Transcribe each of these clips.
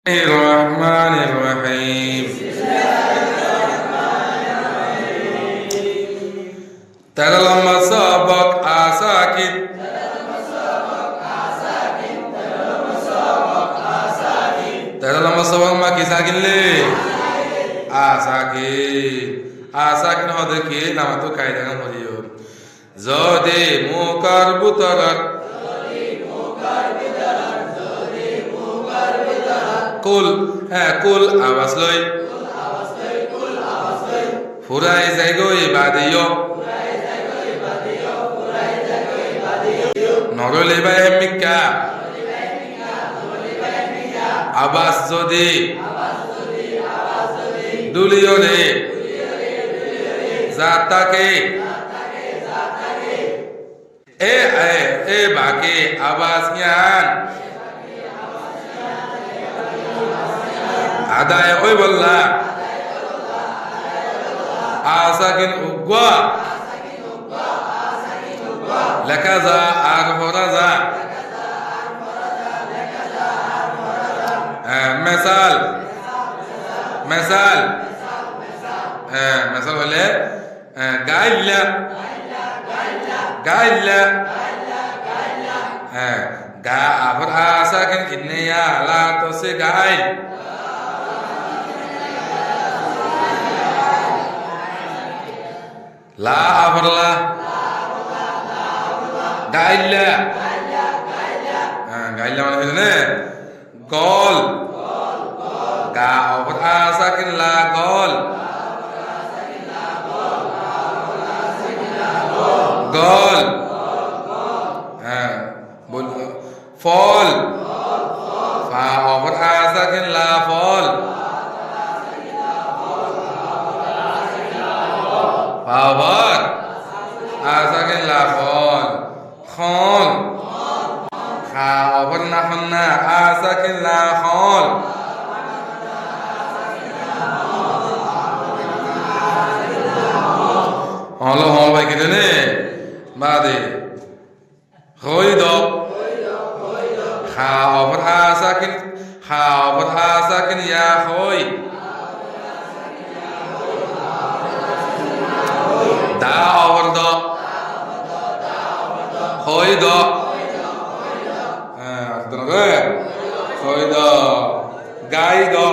الرحمن الرحيم ترى لما سبق أساكن ترى لما سبق ما كيساكن ليه أساكن هذا كي نما تو كايدا كان هديو زودي موكر بطرق কুল কুল আওয়াজ লই ফুরাই যাই গো ইবাদিয় নরলে বাই মিকা আবাস যদি দুলিও রে জাতাকে এ বাকে আবাস জ্ঞান আদায় ওই বললা আসাকিন উগওয়া লেখা যা আর পড়া যা মেসাল মেসাল মেসাল হলে গাইল্লা গাইল্লা গা আফর আসাকিন ইন্নিয়া লা তো সে গাইল লা আফরলা গাইল্লা গাইল্লা মানে হইছে গল গা আফর আসাকিন লা গল গল বল ফল ফা আফর আসাকিন লা ফল Power. Asakin la khol. Khol. Kha over na khonna. Asakin la khol. Holo hol bhai kete ne. Bade. Khoi do. Kha over asakin. Kha over asakin ya khoi. Da over do hoy do hoy do gai do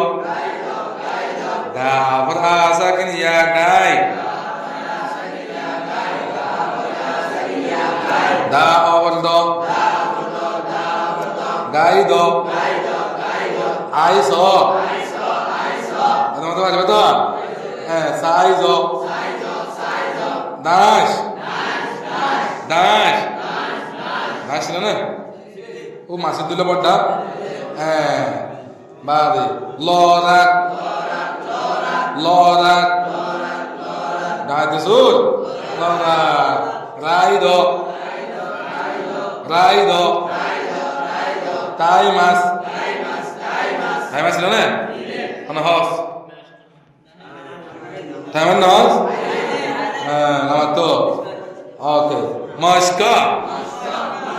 da over asakin ya gai da over do gai do ai so betul betul sai do dash dash dash না ও মাসুদ দিলে বড়টা বাদে লরাত লরাত গাইতে সুর লরাত রাইদো রাইদো তাই মাস না মানে হস তাই মানে হস নামাতো ওকে মস্কা